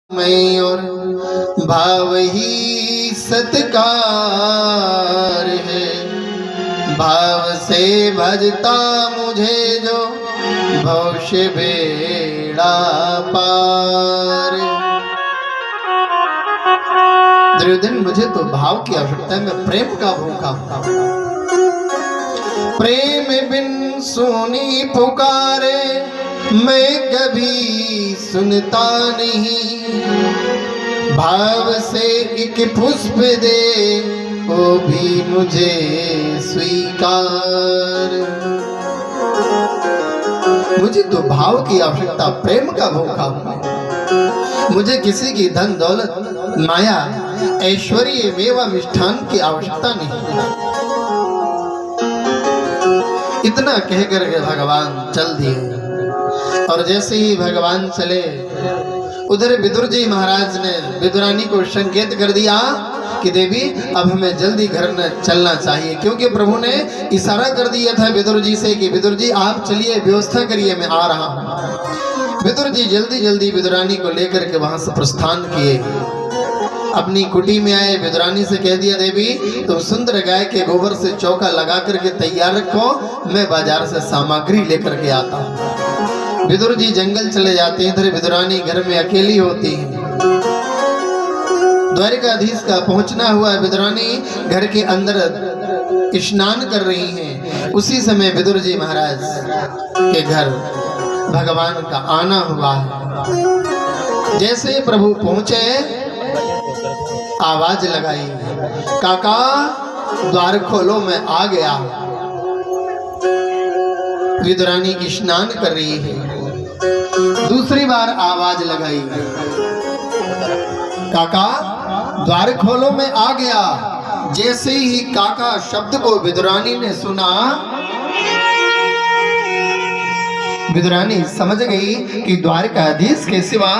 मैं और भाव ही सत्कार है। भाव से भजता मुझे जो भवस्य बेड़ा पार। दुर्योधन, मुझे तो भाव की आवश्यकता है, मैं प्रेम का भूखा हूं। प्रेम बिन सुनी पुकारे मैं कभी सुनता नहीं। भाव से एक पुष्प दे वो भी मुझे स्वीकार। मुझे तो भाव की आवश्यकता, प्रेम का भूखा हूं। मुझे किसी की धन दौलत, माया, ऐश्वर्य, मेवा, मिष्ठान की आवश्यकता नहीं। इतना कहकर के भगवान चल दिए और जैसे ही भगवान चले उधर विदुर जी महाराज ने विदुरानी को संकेत कर दिया कि देवी अब हमें जल्दी घर न चलना चाहिए, क्योंकि प्रभु ने इशारा कर दिया था विदुर जी से कि विदुर जी आप चलिए, व्यवस्था करिए, मैं आ रहा हूं। विदुर जी जल्दी जल्दी विदुरानी को लेकर के वहां से प्रस्थान किए। अपनी कुटी में आए, विदुरानी से कह दिया देवी तुम सुंदर गाय के गोबर से चौका लगा करके तैयार रखो, मैं बाजार से सामग्री लेकर के आता हूँ। विदुर जी जंगल चले जाते हैं, इधर विदुरानी घर में अकेली होती है। द्वारिकाधीश का पहुंचना हुआ, विदुरानी घर के अंदर स्नान कर रही हैं। उसी समय विदुर जी महाराज के घर भगवान का आना हुआ है। जैसे प्रभु पहुंचे आवाज लगाई, काका द्वार खोलो मैं आ गया। विदुरानी स्नान कर रही है, दूसरी बार आवाज लगाई, काका द्वार खोलो मैं आ गया। जैसे ही काका शब्द को विदुरानी ने सुना, विदुरानी समझ गई कि द्वारकाधीश के सिवा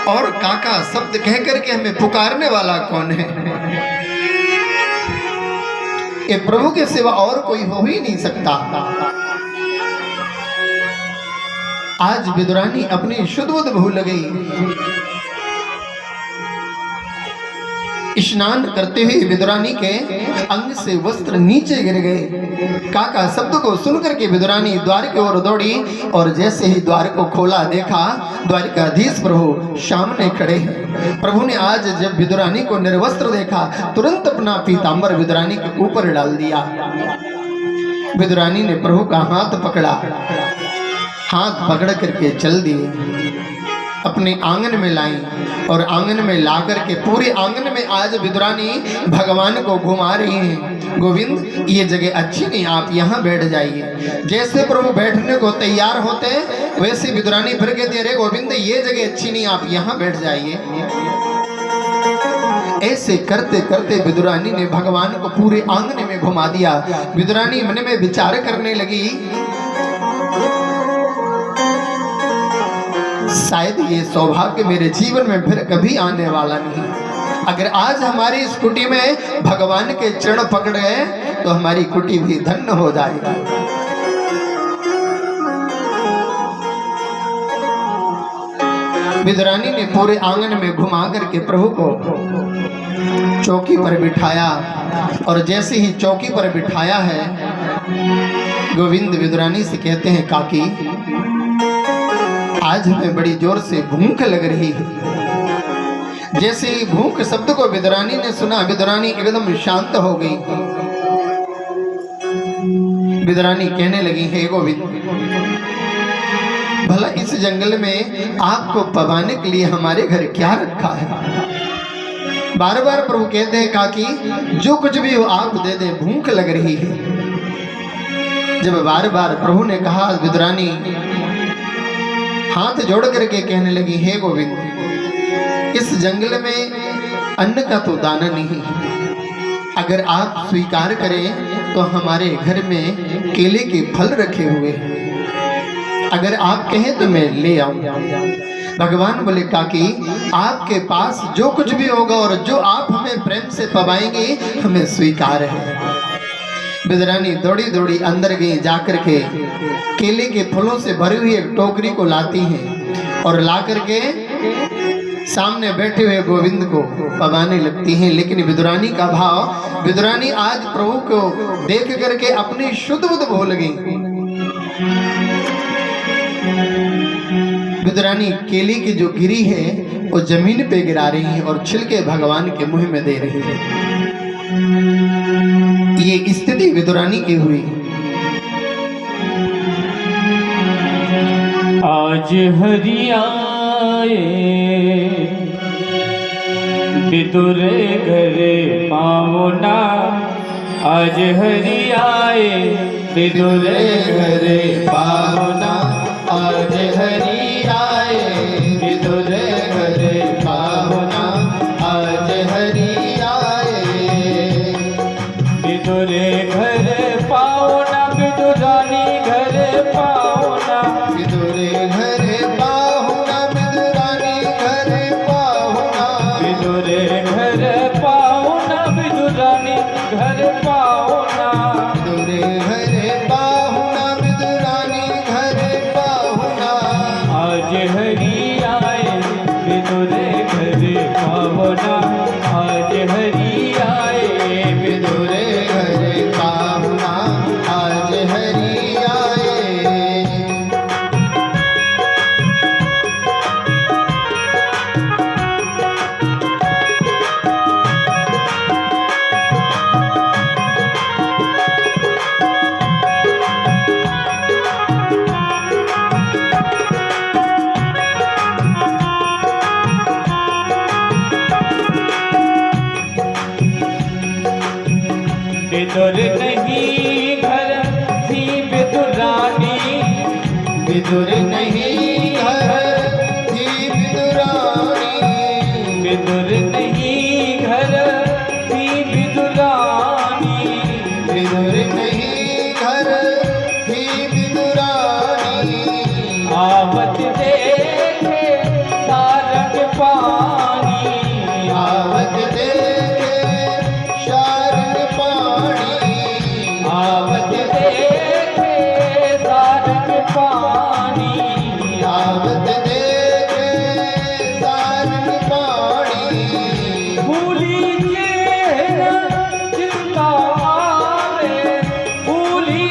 और काका शब्द कह करके हमें पुकारने वाला कौन है। ये प्रभु के सिवा और कोई हो ही नहीं सकता। आज विदुरानी अपनी शुद्ध बुद्ध भूल गई। स्नान करते हुए विदुरानी के अंग से वस्त्र नीचे गिर गए। काका शब्द को सुनकर के विदुरानी द्वार की ओर दौड़ी और जैसे ही द्वार को खोला, देखा द्वारिकाधीश प्रभु सामने खड़े हैं। प्रभु ने आज जब विदुरानी को निर्वस्त्र देखा, तुरंत अपना पीतांबर विदुरानी के ऊपर डाल दिया। विदुरानी ने प्रभु का हाथ पकड़ा, हाथ पकड़ करके चल दिए, अपने आंगन में लाई और आंगन में ला करके पूरे आंगन में आज विदुरानी भगवान को घुमा रही हैं। गोविंद ये जगह अच्छी नहीं, आप यहाँ बैठ जाइए। जैसे प्रभु बैठने को तैयार होते वैसे विदुरानी फिर कहती अरे गोविंद ये जगह अच्छी नहीं, आप यहाँ बैठ जाइए। ऐसे करते करते विदुरानी ने भगवान को पूरे आंगन में घुमा दिया। विदुरानी मन में विचार करने लगी, शायद ये सौभाग्य मेरे जीवन में फिर कभी आने वाला नहीं। अगर आज हमारी इस कुटी में भगवान के चरण पकड़ गए तो हमारी कुटी भी धन्य हो जाएगी। विदुरानी ने पूरे आंगन में घुमा करके प्रभु को चौकी पर बिठाया और जैसे ही चौकी पर बिठाया है, गोविंद विदुरानी से कहते हैं काकी आज हमें बड़ी जोर से भूख लग रही है। जैसे ही भूख शब्द को विदुरानी ने सुना, विदुरानी एकदम शांत हो गई। विदुरानी कहने लगी हे गोविंद, भला इस जंगल में आपको पवाने के लिए हमारे घर क्या रखा है। बार बार प्रभु कहते हैं काकी जो कुछ भी हो आप दे दे, भूख लग रही है। जब बार बार प्रभु ने कहा, विदुरानी हाथ जोड़ करके कहने लगी हे गोविंद, इस जंगल में अन्न का तो दाना नहीं, अगर आप स्वीकार करें तो हमारे घर में केले के फल रखे हुए हैं, अगर आप कहें तो मैं ले आऊं। भगवान बोले काकी आपके पास जो कुछ भी होगा और जो आप हमें प्रेम से पवाएंगे हमें स्वीकार है। विदुरानी दौड़ी दौड़ी अंदर गई, जाकर के केले के फलों से भरी हुई एक टोकरी को लाती हैं और ला करके सामने बैठे हुए गोविंद को पवाने लगती हैं। लेकिन विदुरानी का भाव, विदुरानी आज प्रभु को देख करके अपनी शुद्ध बुद्ध भूल गई। विदुरानी केले की जो गिरी है वो जमीन पे गिरा रही है और छिलके भगवान के मुंह में दे रही है। ये स्थिति विदुरानी की हुई। आज हरि आए विदुर घरे पावना, आज हरि आए विदुर घरे पावना, आज हरि आए विदुर घरे पावना, आज हरि आए विदुर घरे पावना, विदुरानी घरे पावना, विदुर घरे पाहुना, विदुरानी घरे पाहुना, विदुर घरे पावना, विदुरानी घरे पावना, विदुर घरे पाहुना, विदुरानी घरे पाहुना, आज हरि आए विदुर घरे पावना, आज हरि आए विदुर घरे पाहुना, आज हरि आए। विदुर नहीं घर थी विदुरानी, विदुर नहीं घर थी विदुरानी, विदुर नहीं घर थी विदुरानी, विदुर नहीं घर थी विदुरानी, आवत देखे सारंग पानी, आवत देखे शारंग पानी, आवत देखे सारंग पानी, आवत देखे शारंग पानी, भूली जे चिंता आवे, भूली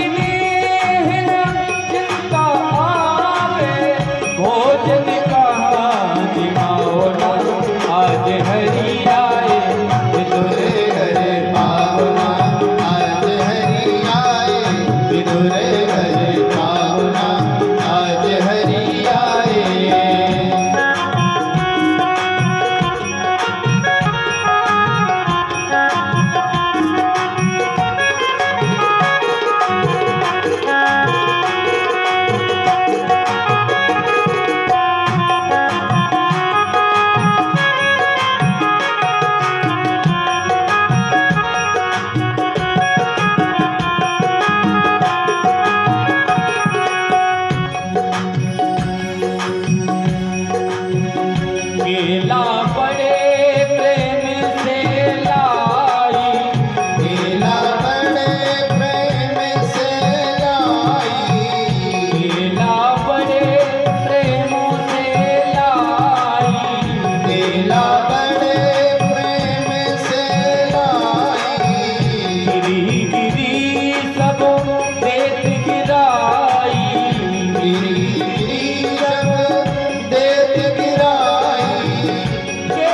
चिंता आवे, भोजन कहा जिमाओना, आज हरि आए विदुर घरे पाहुना, आज हरि आए विदुर घरे पाहुना, आज हरि आए। केला बड़े प्रेम से लाई, केला बड़े प्रेम से लाई, केला बड़े प्रेम से लाई, केला बड़े प्रेम से लाई, गिरी गिरी सब देत गिराई, गिरी गिरी सब देत गिराई, के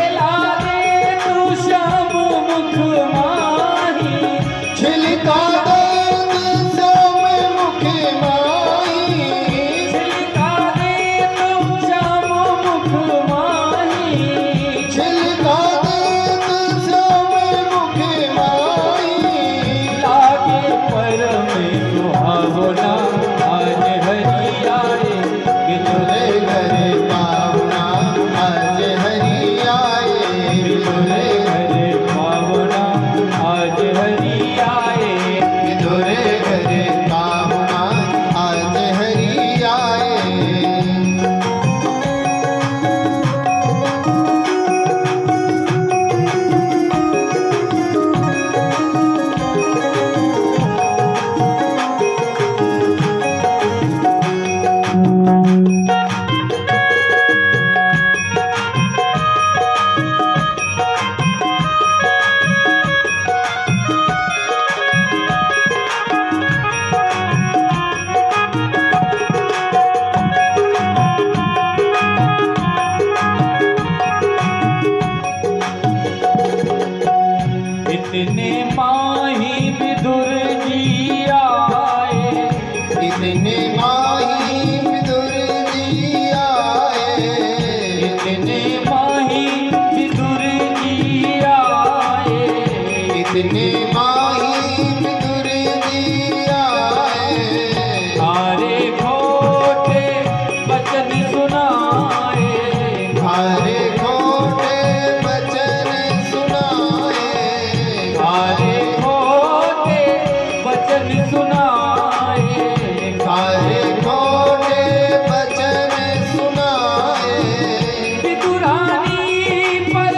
माही विदुर जी आए, सारे खोटे बचन सुनाए, सारे खोटे वचन सुनाए, सारे खोटे बचन सुनाए, सारे खोटे वचन सुनाए। विदुरानी पर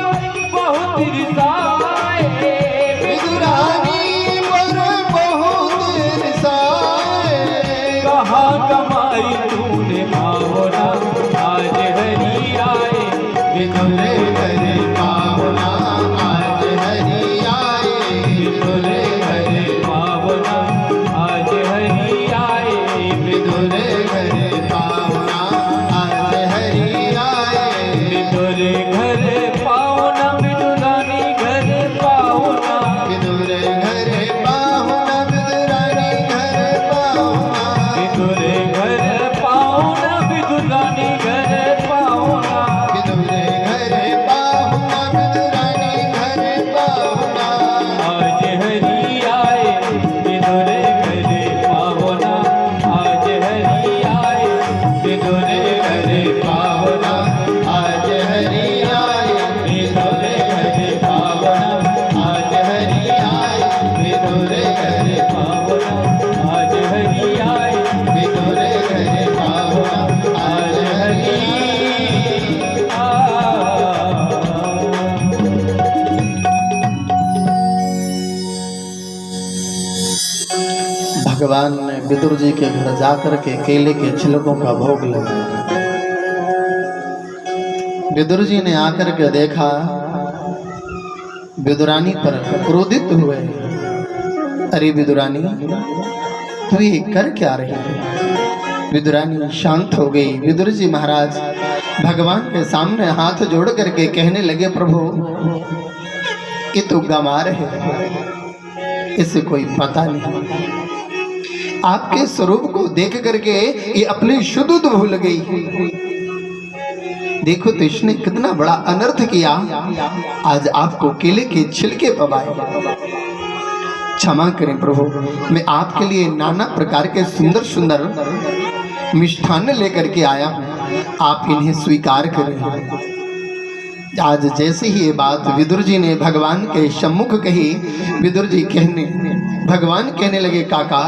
बहुत रिसाए, विदुरानी पर बहुत रिसाए, कहाँ कमाई तूने भावना, आज हरि आए विदुर घर पावना आज हरि आए, विदुर घर भावना, आज हरि आए विदुर घर पावना आज हरि आए, विदुर घर पावना, विदुरानी घर पावना, विदुर घर पावना विदुरानी घर पावना, विदुर घर पावना, विदुरानी घर पावना, विदुर घर पावना विदुरानी घर पावना, आज हरि आए विदुर घर पावना, आज हरि आए विदुर घर पावना, आज हरि आए, विदुर घर पावना, आज हरि आए विदुर घर पावना, आज हरि आए विदुर घर पावना आज हरि आए। भगवान ने विदुर जी के घर जाकर के केले के छिलकों का भोग लगाया। विदुर जी ने आकर के देखा, विदुरानी पर क्रोधित हुए। अरे विदुरानी, तू ये कर क्या रही है? विदुरानी शांत हो गई। विदुर जी महाराज भगवान के सामने हाथ जोड़ करके कहने लगे, प्रभु ये तो गंवार है, इसे कोई पता नहीं। आपके स्वरूप को देख करके ये अपनी शुद्ध भूल गई। देखो तो इसने कितना बड़ा अनर्थ किया, आज आपको केले के छिलके पवाए। क्षमा करें प्रभु, मैं आपके लिए नाना प्रकार के सुंदर सुंदर मिष्ठान्न लेकर के आया हूँ, आप इन्हें स्वीकार करें। आज जैसे ही ये बात विदुर जी ने भगवान के सम्मुख कही, विदुर जी भगवान कहने लगे, काका